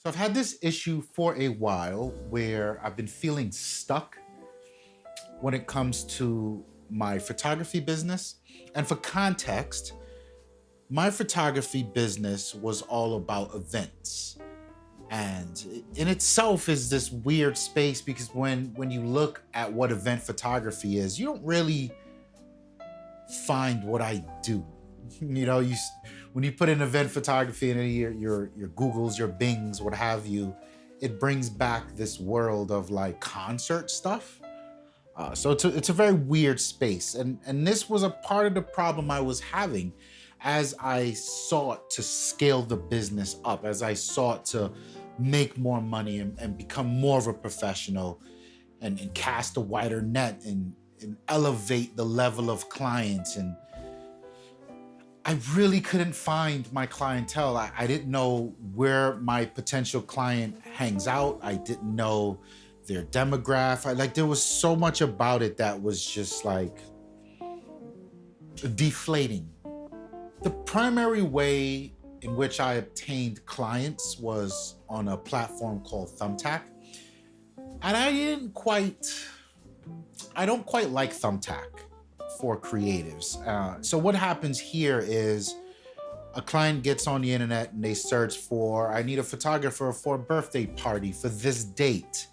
So I've had this issue for a while where I've been feeling stuck when it comes to my photography business. And for context, my photography business was all about events. And in itself is this weird space because when you look at what event photography is, you don't really find what I do. When you put in event photography and your Googles, your Bings, what have you, it brings back this world of like concert stuff. So it's a very weird space, and this was a part of the problem I was having as I sought to scale the business up, as I sought to make more money and become more of a professional and cast a wider net and elevate the level of clients. And I really couldn't find my clientele. I didn't know where my potential client hangs out. I didn't know their demographic. Like there was so much about it that was just like deflating. The primary way in which I obtained clients was on a platform called Thumbtack. And I don't quite like Thumbtack for creatives. So what happens here is a client gets on the internet and they search for, I need a photographer for a birthday party for this date.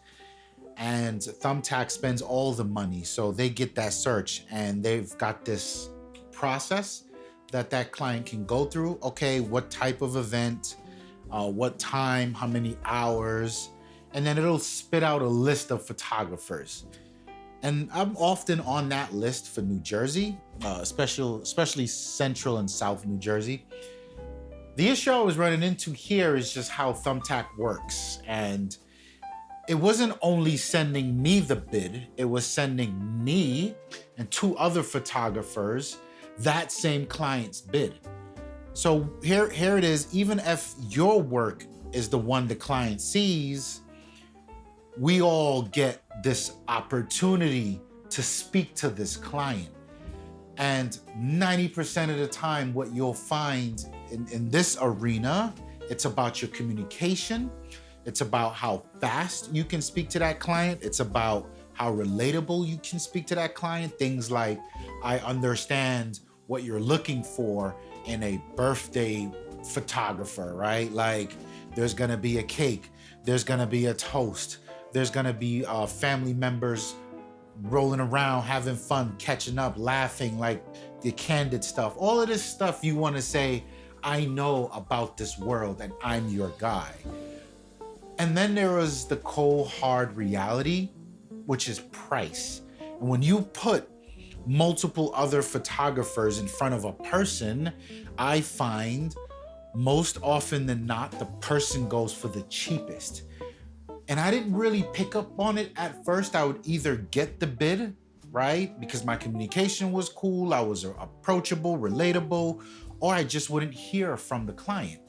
And Thumbtack spends all the money. So they get that search and they've got this process that client can go through. Okay, what type of event, what time, how many hours, and then it'll spit out a list of photographers. And I'm often on that list for New Jersey, especially Central and South New Jersey. The issue I was running into here is just how Thumbtack works. And it wasn't only sending me the bid, it was sending me and two other photographers that same client's bid. So here it is, even if your work is the one the client sees, we all get this opportunity to speak to this client. And 90% of the time, what you'll find in this arena, it's about your communication. It's about how fast you can speak to that client. It's about how relatable you can speak to that client. Things like, I understand what you're looking for in a birthday photographer, right? Like there's gonna be a cake, there's gonna be a toast, there's gonna be family members rolling around, having fun, catching up, laughing, like the candid stuff. All of this stuff you wanna say, I know about this world and I'm your guy. And then there was the cold, hard reality, which is price. And when you put multiple other photographers in front of a person, I find most often than not, the person goes for the cheapest. And I didn't really pick up on it at first. I would either get the bid, right? Because my communication was cool, I was approachable, relatable, or I just wouldn't hear from the client.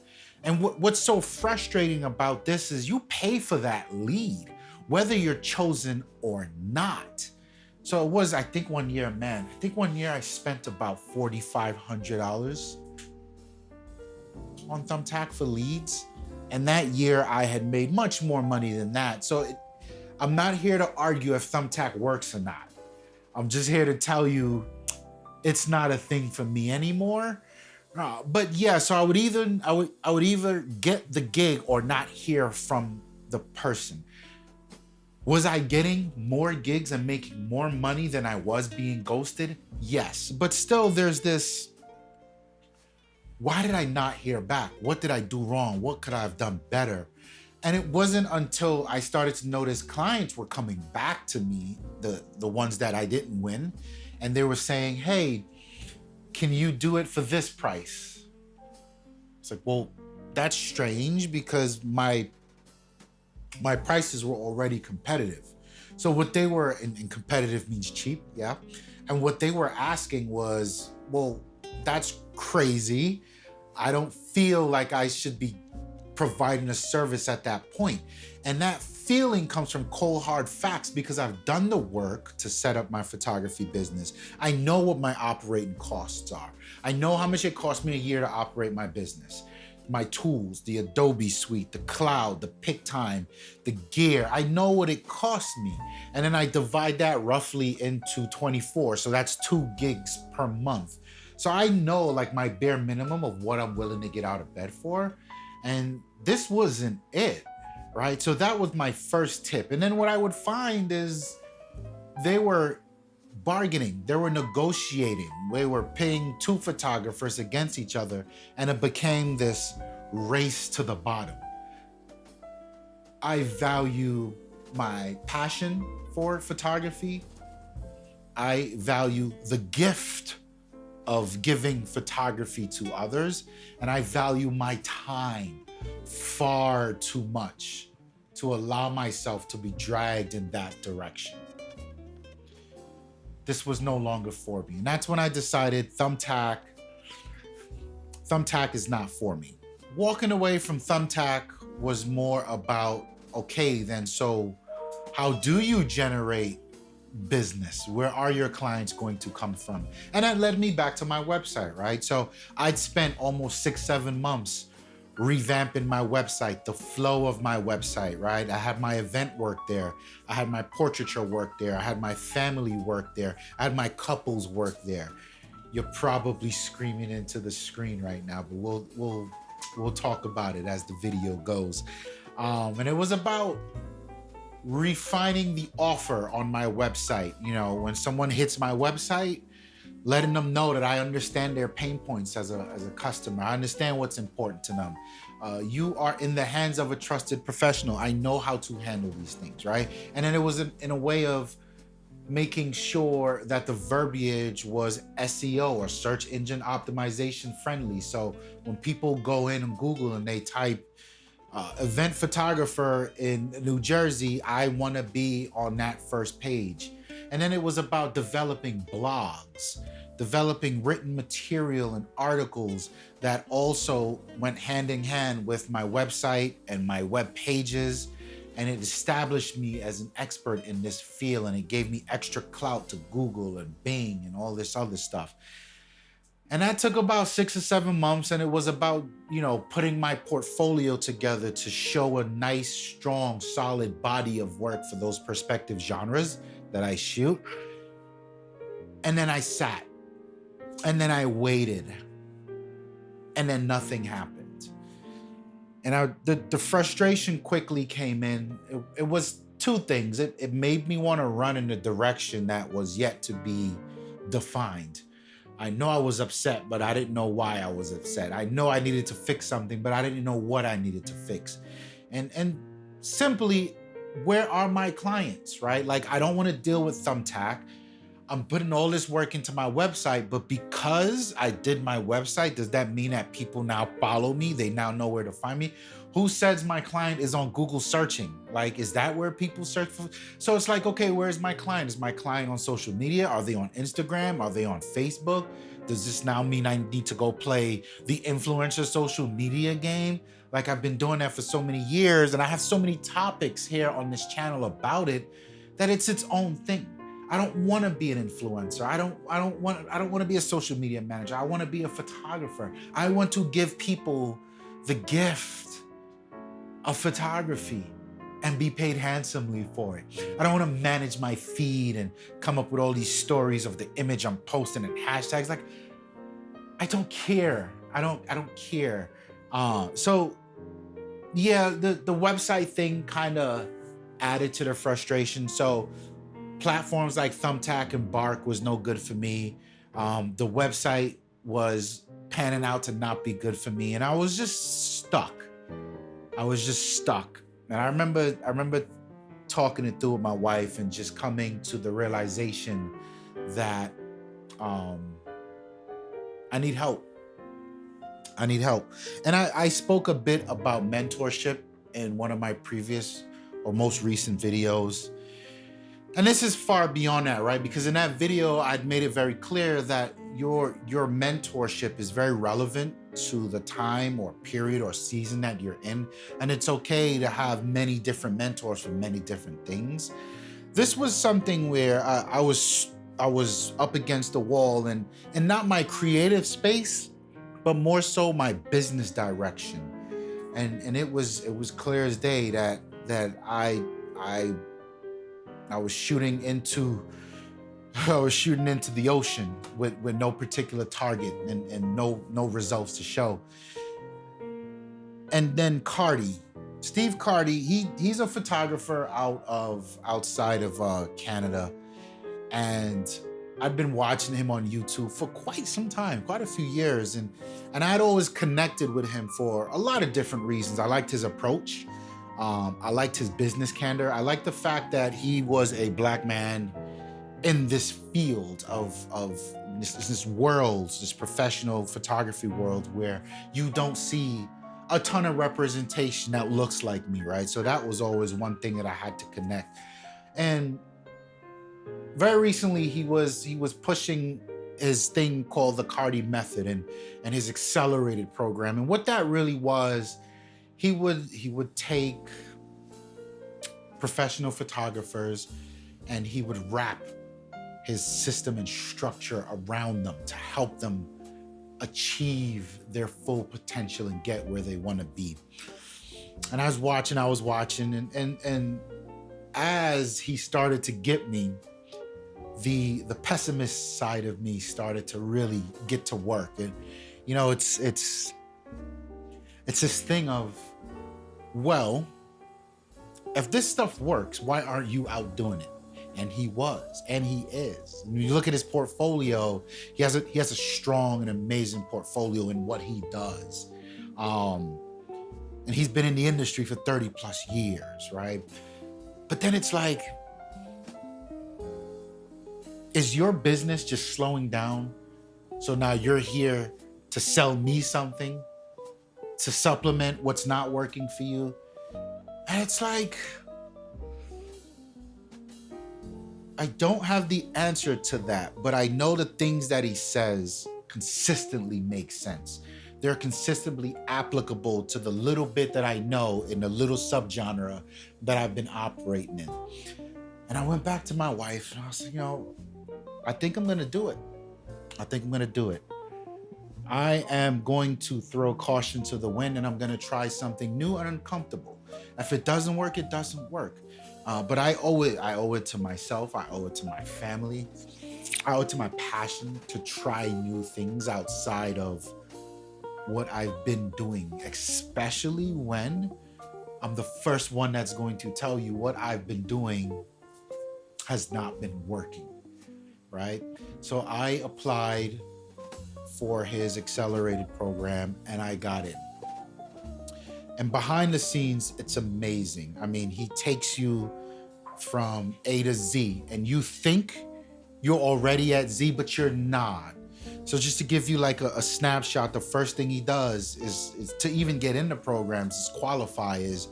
And what's so frustrating about this is you pay for that lead, whether you're chosen or not. So it was, I think one year I spent about $4,500 on Thumbtack for leads. And that year I had made much more money than that. So I'm not here to argue if Thumbtack works or not. I'm just here to tell you it's not a thing for me anymore. But yeah, so I would either get the gig or not hear from the person. Was I getting more gigs and making more money than I was being ghosted? Yes, but still there's this, why did I not hear back? What did I do wrong? What could I have done better? And it wasn't until I started to notice clients were coming back to me, the ones that I didn't win, and they were saying, hey, can you do it for this price? It's like, well, that's strange because my prices were already competitive. So what they were, and competitive means cheap, yeah. And what they were asking was, well, that's crazy. I don't feel like I should be providing a service at that point. And that feeling comes from cold hard facts because I've done the work to set up my photography business. I know what my operating costs are. I know how much it costs me a year to operate my business. my tools, the Adobe suite, the cloud, the pick time, the gear. I know what it costs me. And then I divide that roughly into 24. So that's 2 gigs per month. So I know like my bare minimum of what I'm willing to get out of bed for. And this wasn't it, right? So that was my first tip. And then what I would find is they were bargaining, they were negotiating, they were paying 2 photographers against each other, and it became this race to the bottom. I value my passion for photography. I value the gift of giving photography to others, and I value my time far too much to allow myself to be dragged in that direction. This was no longer for me. And that's when I decided Thumbtack is not for me. Walking away from Thumbtack was more about, okay, then so how do you generate business? Where are your clients going to come from? And that led me back to my website, right? So I'd spent almost 6-7 months revamping my website, the flow of my website, right? I had my event work there. I had my portraiture work there. I had my family work there. I had my couples work there. You're probably screaming into the screen right now, but we'll talk about it as the video goes. And it was about refining the offer on my website. You know, when someone hits my website, letting them know that I understand their pain points as a customer. I understand what's important to them. You are in the hands of a trusted professional. I know how to handle these things, right? And then it was in a way of making sure that the verbiage was SEO or search engine optimization friendly. So when people go in on Google and they type event photographer in New Jersey, I want to be on that first page. And then it was about developing blogs, developing written material and articles that also went hand in hand with my website and my web pages. And it established me as an expert in this field, and it gave me extra clout to Google and Bing and all this other stuff. And that took about 6 or 7 months, and it was about, you know, putting my portfolio together to show a nice, strong, solid body of work for those prospective genres that I shoot. And then I sat, and then I waited, and then nothing happened. And the frustration quickly came in. It was 2 things. It made me want to run in a direction that was yet to be defined. I know I was upset, but I didn't know why I was upset. I know I needed to fix something, but I didn't know what I needed to fix. And simply, where are my clients, right? Like, I don't want to deal with Thumbtack. I'm putting all this work into my website, but because I did my website, does that mean that people now follow me? They now know where to find me? Who says my client is on Google searching? Like, is that where people search for? So it's like, okay, where's my client? Is my client on social media? Are they on Instagram? Are they on Facebook? Does this now mean I need to go play the influencer social media game? Like, I've been doing that for so many years, and I have so many topics here on this channel about it that it's its own thing. I don't want to be an influencer. I don't want to be a social media manager. I want to be a photographer. I want to give people the gift of photography and be paid handsomely for it. I don't want to manage my feed and come up with all these stories of the image I'm posting and hashtags. Like, I don't care. I don't care. So yeah, the website thing kind of added to the frustration. So platforms like Thumbtack and Bark was no good for me. The website was panning out to not be good for me, and I was just stuck. And I remember talking it through with my wife and just coming to the realization that I need help. And I spoke a bit about mentorship in one of my previous or most recent videos. And this is far beyond that, right? Because in that video, I'd made it very clear that your mentorship is very relevant to the time or period or season that you're in. And it's okay to have many different mentors for many different things. This was something where I was up against the wall and not my creative space, but more so my business direction. And it was clear as day that I I was shooting into I was shooting into the ocean with no particular target and no results to show. And then Cardi, Steve Cardi, he's a photographer outside of Canada, and I've been watching him on YouTube for quite some time, quite a few years, and I'd always connected with him for a lot of different reasons. I liked his approach. I liked his business candor. I liked the fact that he was a black man in this field of this world, this professional photography world where you don't see a ton of representation that looks like me, right? So that was always one thing that I had to connect. And very recently he was pushing his thing called the Cardi method and his accelerated program. And what that really was, he would take professional photographers and he would wrap his system and structure around them to help them achieve their full potential and get where they want to be. And I was watching, and as he started to get me, the pessimist side of me started to really get to work. And it's this thing of, well, if this stuff works, why aren't you out doing it? And he was, and he is. When you look at his portfolio, he has a strong and amazing portfolio in what he does. And he's been in the industry for 30 plus years, right? But then it's like, is your business just slowing down? So now you're here to sell me something, to supplement what's not working for you. And it's like, I don't have the answer to that, but I know the things that he says consistently make sense. They're consistently applicable to the little bit that I know in the little subgenre that I've been operating in. And I went back to my wife and I was like, I think I'm going to do it. I think I'm going to do it. I am going to throw caution to the wind and I'm going to try something new and uncomfortable. If it doesn't work, it doesn't work. But I owe it to myself. I owe it to my family. I owe it to my passion to try new things outside of what I've been doing, especially when I'm the first one that's going to tell you what I've been doing has not been working, right? So I applied for his accelerated program and I got in. And behind the scenes, it's amazing. I mean, he takes you from A to Z and you think you're already at Z, but you're not. So just to give you like a snapshot, the first thing he does is to even get into programs, is qualify is,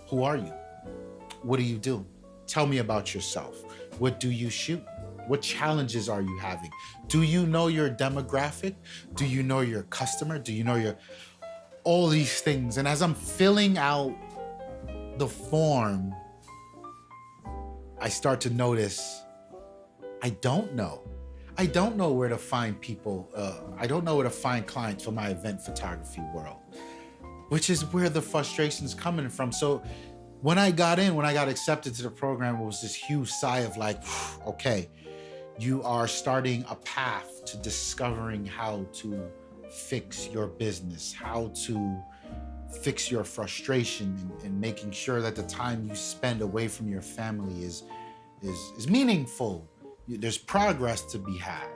who are you? What do you do? Tell me about yourself. What do you shoot? What challenges are you having? Do you know your demographic? Do you know your customer? Do you know all these things? And as I'm filling out the form, I start to notice, I don't know. I don't know where to find people. I don't know where to find clients for my event photography world, which is where the frustration is coming from. So when I got accepted to the program, it was this huge sigh of like, okay, you are starting a path to discovering how to fix your business, how to fix your frustration, and making sure that the time you spend away from your family is meaningful. There's progress to be had.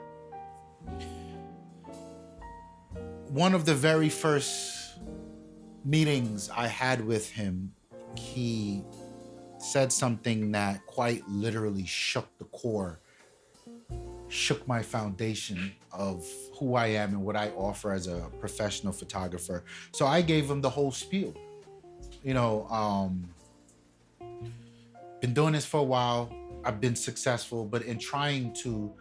One of the very first meetings I had with him, he said something that quite literally shook my foundation of who I am and what I offer as a professional photographer. So I gave him the whole spiel. Been doing this for a while. I've been successful, but in trying to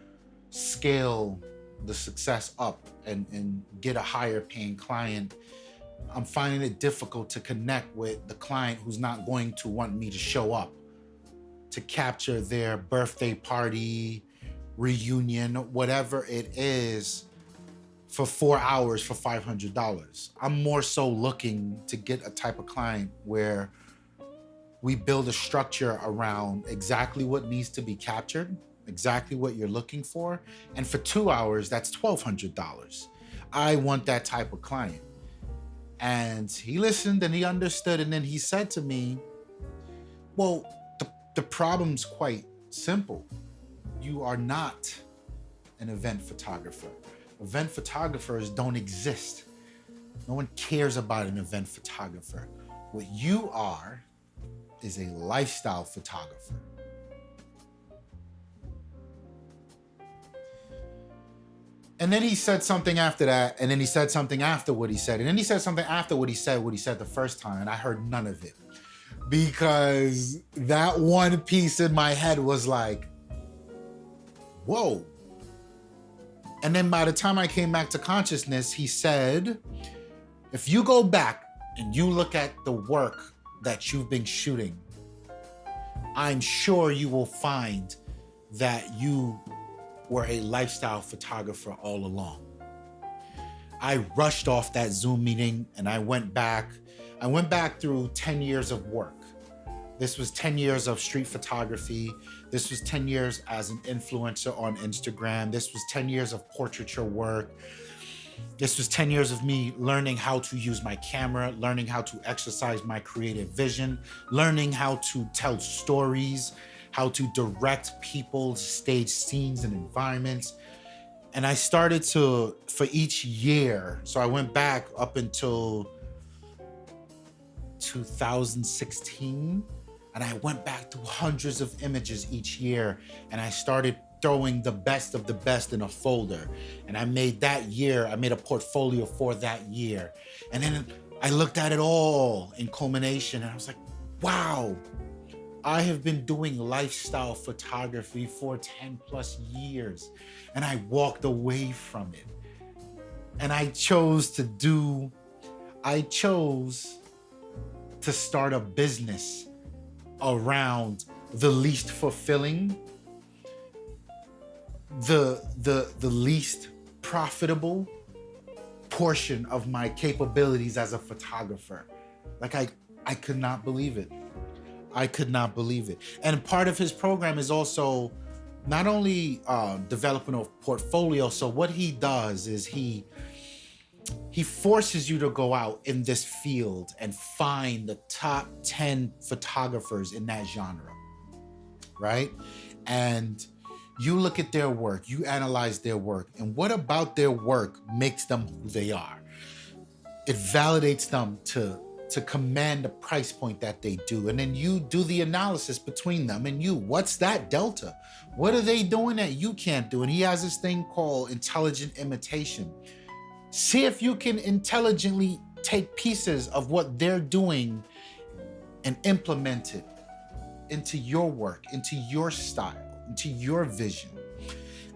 scale the success up and get a higher paying client, I'm finding it difficult to connect with the client who's not going to want me to show up to capture their birthday party, reunion, whatever it is. for 4 hours for $500. I'm more so looking to get a type of client where we build a structure around exactly what needs to be captured, exactly what you're looking for. And for 2 hours, that's $1,200. I want that type of client. And he listened and he understood. And then he said to me, well, the problem's quite simple. You are not an event photographer. Event photographers don't exist. No one cares about an event photographer. What you are is a lifestyle photographer. And then he said something after that, and then he said something after what he said, and then he said something after what he said the first time, and I heard none of it. Because that one piece in my head was like, whoa. And then by the time I came back to consciousness, he said, if you go back and you look at the work that you've been shooting, I'm sure you will find that you were a lifestyle photographer all along. I rushed off that Zoom meeting and I went back through 10 years of work. This was 10 years of street photography. This was 10 years as an influencer on Instagram. This was 10 years of portraiture work. This was 10 years of me learning how to use my camera, learning how to exercise my creative vision, learning how to tell stories, how to direct people, stage scenes and environments. And I started to, for each year, so I went back up until 2016, and I went back to hundreds of images each year, and I started throwing the best of the best in a folder. And I made a portfolio for that year. And then I looked at it all in culmination, and I was like, wow, I have been doing lifestyle photography for 10 plus years, and I walked away from it. And I chose to start a business around the least fulfilling, the least profitable portion of my capabilities as a photographer. Like I could not believe it. I could not believe it. And part of his program is also not only developing a portfolio. So what he does is he forces you to go out in this field and find the top 10 photographers in that genre, right? And you look at their work, you analyze their work, and what about their work makes them who they are? It validates them to command the price point that they do. And then you do the analysis between them and you. What's that delta? What are they doing that you can't do? And he has this thing called intelligent imitation. See if you can intelligently take pieces of what they're doing and implement it into your work, into your style, into your vision.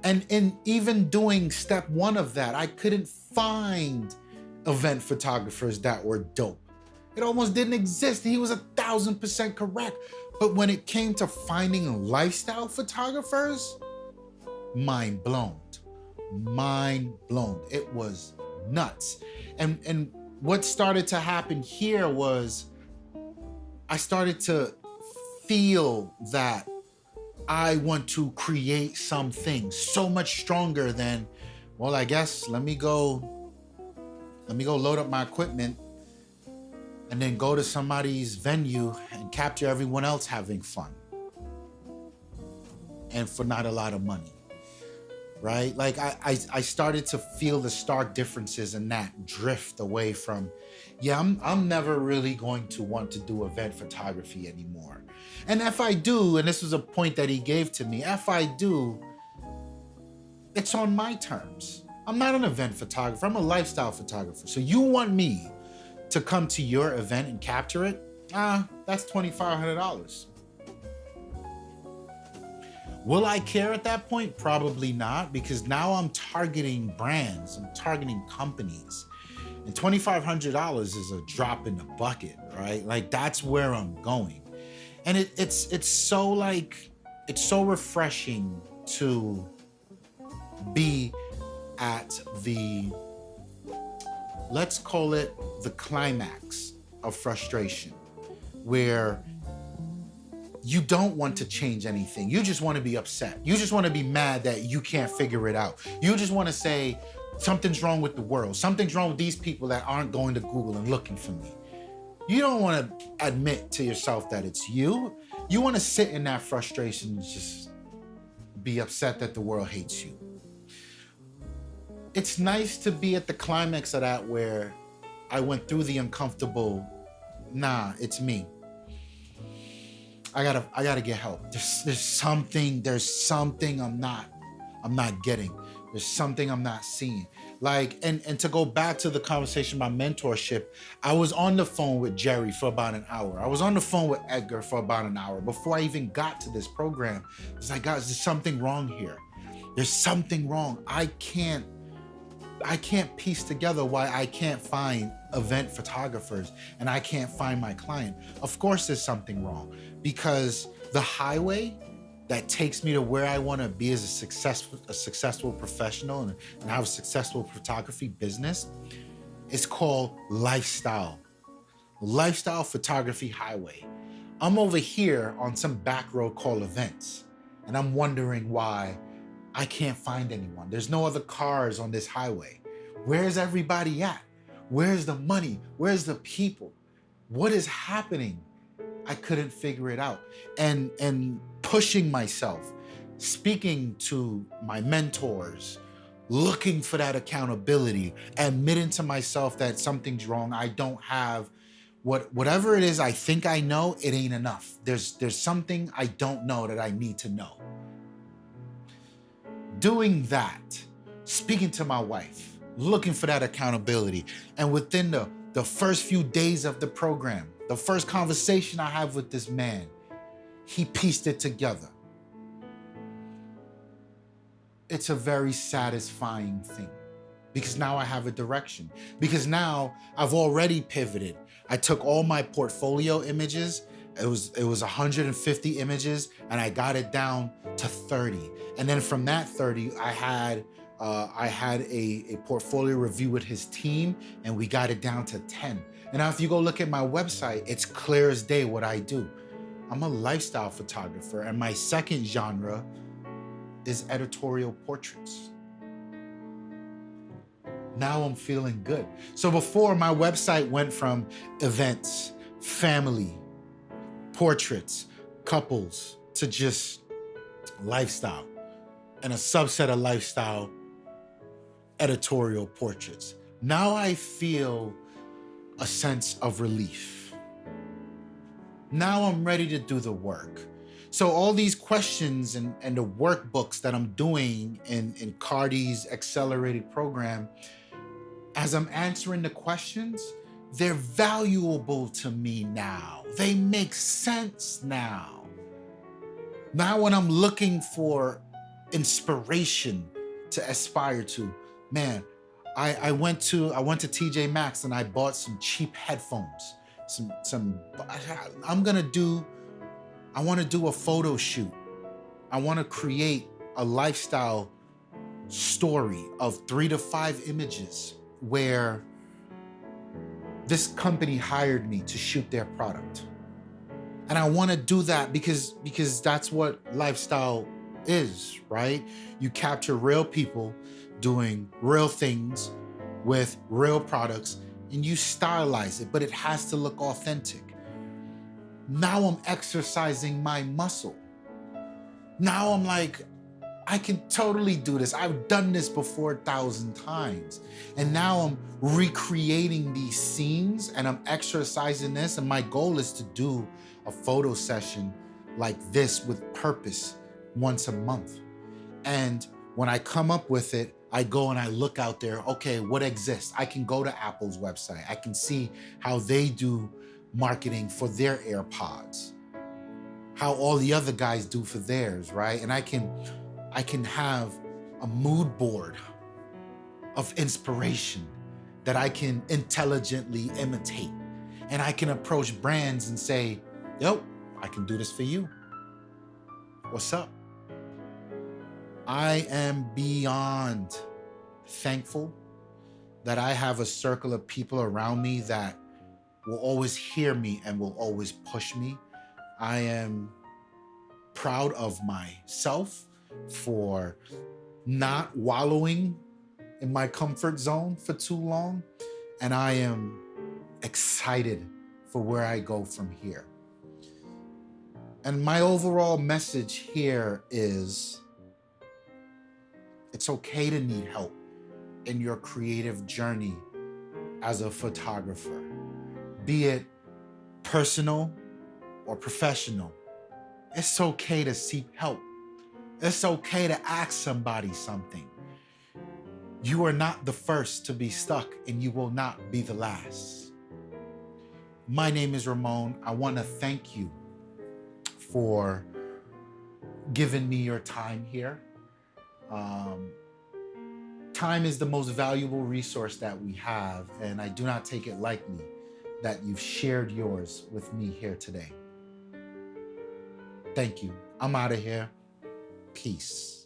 And in even doing step one of that, I couldn't find event photographers that were dope. It almost didn't exist. He was 1,000% correct. But when it came to finding lifestyle photographers, mind blown. Mind blown. It was nuts. And what started to happen here was I started to feel that I want to create something so much stronger than, well, I guess let me go load up my equipment and then go to somebody's venue and capture everyone else having fun. And for not a lot of money, right? Like I started to feel the stark differences in that drift away from, yeah, I'm never really going to want to do event photography anymore. And if I do, and this was a point that he gave to me, if I do, it's on my terms. I'm not an event photographer, I'm a lifestyle photographer. So you want me to come to your event and capture it? That's $2,500. Will I care at that point? Probably not, because now I'm targeting brands, I'm targeting companies. And $2,500 is a drop in the bucket, right? Like that's where I'm going. And it's so refreshing to be at the, let's call it the climax of frustration, where you don't want to change anything. You just want to be upset. You just want to be mad that you can't figure it out. You just want to say, something's wrong with the world. Something's wrong with these people that aren't going to Google and looking for me. You don't want to admit to yourself that it's you. You want to sit in that frustration and just be upset that the world hates you. It's nice to be at the climax of that, where I went through the uncomfortable, nah, it's me. I gotta get help. There's something I'm not getting. There's something I'm not seeing. Like, and to go back to the conversation about mentorship, I was on the phone with Jerry for about an hour. I was on the phone with Edgar for about an hour before I even got to this program. It's like, guys, there's something wrong here. There's something wrong. I can't piece together why I can't find event photographers and I can't find my client. Of course there's something wrong, because the highway that takes me to where I want to be as a successful professional and have a successful photography business is called lifestyle photography highway. I'm over here on some back road called events, and I'm wondering why I can't find anyone. There's no other cars on this highway. Where's everybody at? Where's the money? Where's the people? What is happening? I couldn't figure it out. And pushing myself, speaking to my mentors, looking for that accountability, admitting to myself that something's wrong. I don't have whatever it is I think I know, it ain't enough. There's something I don't know that I need to know. Doing that, speaking to my wife, looking for that accountability. And within the first few days of the program, the first conversation I have with this man, he pieced it together. It's a very satisfying thing, because now I have a direction. Because now I've already pivoted. I took all my portfolio images. It was 150 images, and I got it down to 30. And then from that 30, I had a portfolio review with his team, and we got it down to 10. And now if you go look at my website, it's clear as day what I do. I'm a lifestyle photographer, and my second genre is editorial portraits. Now I'm feeling good. So before, my website went from events, family, portraits, couples, to just lifestyle, and a subset of lifestyle, editorial portraits. Now I feel a sense of relief. Now I'm ready to do the work. So all these questions and the workbooks that I'm doing in Cardi's accelerated program, as I'm answering the questions, they're valuable to me now. They make sense now. Now when I'm looking for inspiration to aspire to, man, I went to TJ Maxx and I bought some cheap headphones. I want to do a photo shoot. I want to create a lifestyle story of 3 to 5 images where this company hired me to shoot their product. And I want to do that because that's what lifestyle is, right? You capture real people doing real things with real products, and you stylize it, but it has to look authentic. Now I'm exercising my muscle. Now I'm like, I can totally do this. I've done this before 1,000 times. And now I'm recreating these scenes and I'm exercising this. And my goal is to do a photo session like this with purpose once a month. And when I come up with it, I go and I look out there, okay, what exists? I can go to Apple's website. I can see how they do marketing for their AirPods, how all the other guys do for theirs, right? And I can have a mood board of inspiration that I can intelligently imitate. And I can approach brands and say, yo, I can do this for you. What's up? I am beyond thankful that I have a circle of people around me that will always hear me and will always push me. I am proud of myself for not wallowing in my comfort zone for too long. And I am excited for where I go from here. And my overall message here is it's okay to need help in your creative journey as a photographer, be it personal or professional. It's okay to seek help. It's okay to ask somebody something. You are not the first to be stuck, and you will not be the last. My name is Ramon. I want to thank you for giving me your time here. Time is the most valuable resource that we have, and I do not take it lightly that you've shared yours with me here today. Thank you. I'm out of here. Peace.